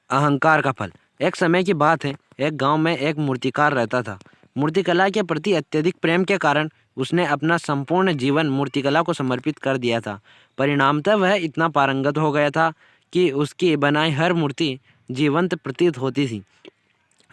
अहंकार का फल। एक समय की बात है, एक गांव में एक मूर्तिकार रहता था। मूर्तिकला के प्रति अत्यधिक प्रेम के कारण उसने अपना संपूर्ण जीवन मूर्तिकला को समर्पित कर दिया था। परिणामतः वह इतना पारंगत हो गया था कि उसकी बनाई हर मूर्ति जीवंत प्रतीत होती थी।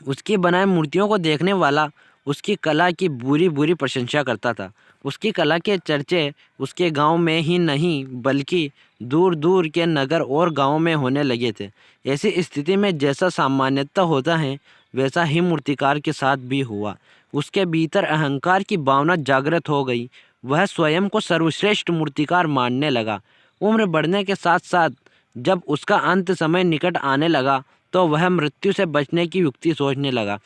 उसकी बनाई मूर्तियों को देखने वाला उसकी कला की बुरी बुरी प्रशंसा करता था। उसकी कला के चर्चे उसके गांव में ही नहीं बल्कि दूर दूर के नगर और गांवों में होने लगे थे। ऐसी स्थिति में जैसा सामान्यतः होता है वैसा ही मूर्तिकार के साथ भी हुआ। उसके भीतर अहंकार की भावना जागृत हो गई। वह स्वयं को सर्वश्रेष्ठ मूर्तिकार मानने लगा। उम्र बढ़ने के साथ साथ जब उसका अंत समय निकट आने लगा तो वह मृत्यु से बचने की युक्ति सोचने लगा।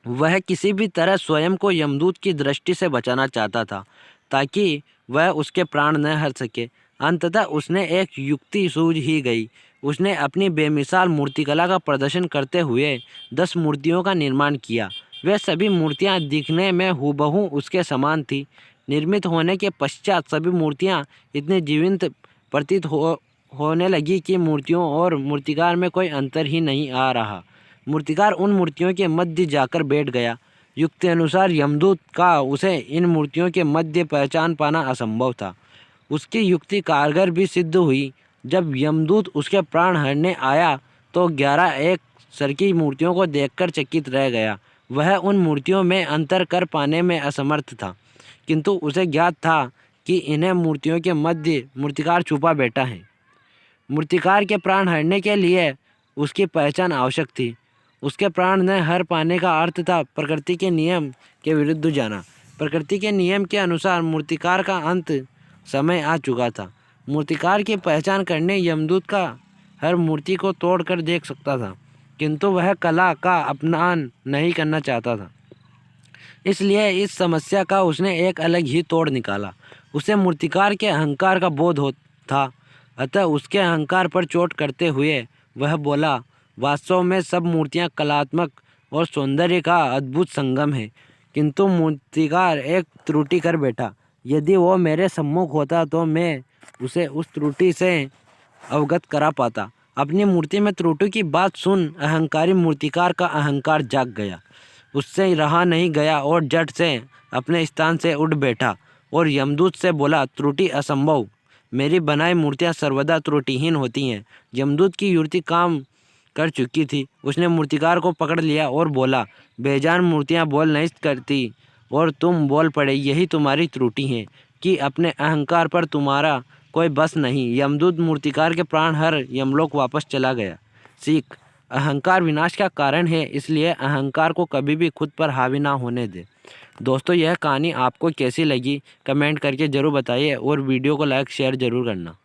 वह किसी भी तरह स्वयं को यमदूत की दृष्टि से बचाना चाहता था ताकि वह उसके प्राण न हर सके। अंततः उसने एक युक्ति सूझ ही गई। उसने अपनी बेमिसाल मूर्तिकला का प्रदर्शन करते हुए 10 मूर्तियों का निर्माण किया। वे सभी मूर्तियां दिखने में हूबहू उसके समान थी। निर्मित होने के पश्चात सभी मूर्तियां इतनी जीवंत प्रतीत होने लगी कि मूर्तियों और मूर्तिकार में कोई अंतर ही नहीं आ रहा। मूर्तिकार उन मूर्तियों के मध्य जाकर बैठ गया। युक्ति अनुसार यमदूत का उसे इन मूर्तियों के मध्य पहचान पाना असंभव था। उसकी युक्ति कारगर भी सिद्ध हुई। जब यमदूत उसके प्राण हरने आया तो 11 एक सर की मूर्तियों को देखकर चकित रह गया। वह उन मूर्तियों में अंतर कर पाने में असमर्थ था, किंतु उसे ज्ञात था कि इन्हें मूर्तियों के मध्य मूर्तिकार छुपा बैठा है। मूर्तिकार के प्राण हरने के लिए उसकी पहचान आवश्यक थी। उसके प्राण न हर पाने का अर्थ था प्रकृति के नियम के विरुद्ध जाना। प्रकृति के नियम के अनुसार मूर्तिकार का अंत समय आ चुका था। मूर्तिकार की पहचान करने यमदूत का हर मूर्ति को तोड़कर देख सकता था, किंतु वह कला का अपमान नहीं करना चाहता था। इसलिए इस समस्या का उसने एक अलग ही तोड़ निकाला। उसे मूर्तिकार के अहंकार का बोध हो था, अतः उसके अहंकार पर चोट करते हुए वह बोला, वास्तव में सब मूर्तियां कलात्मक और सौंदर्य का अद्भुत संगम है, किंतु मूर्तिकार एक त्रुटि कर बैठा। यदि वो मेरे सम्मुख होता तो मैं उसे उस त्रुटि से अवगत करा पाता। अपनी मूर्ति में त्रुटि की बात सुन अहंकारी मूर्तिकार का अहंकार जाग गया। उससे रहा नहीं गया और झट से अपने स्थान से उठ बैठा और यमदूत से बोला, त्रुटि असंभव। मेरी बनाई मूर्तियां सर्वदा त्रुटिहीन होती हैं। यमदूत की युक्ति काम कर चुकी थी। उसने मूर्तिकार को पकड़ लिया और बोला, बेजान मूर्तियां बोल नहीं करती और तुम बोल पड़े। यही तुम्हारी त्रुटि है कि अपने अहंकार पर तुम्हारा कोई बस नहीं। यमदूत मूर्तिकार के प्राण हर यमलोक वापस चला गया। सीख, अहंकार विनाश का कारण है, इसलिए अहंकार को कभी भी खुद पर हावी ना होने दे। दोस्तों, यह कहानी आपको कैसी लगी कमेंट करके ज़रूर बताइए और वीडियो को लाइक शेयर ज़रूर करना।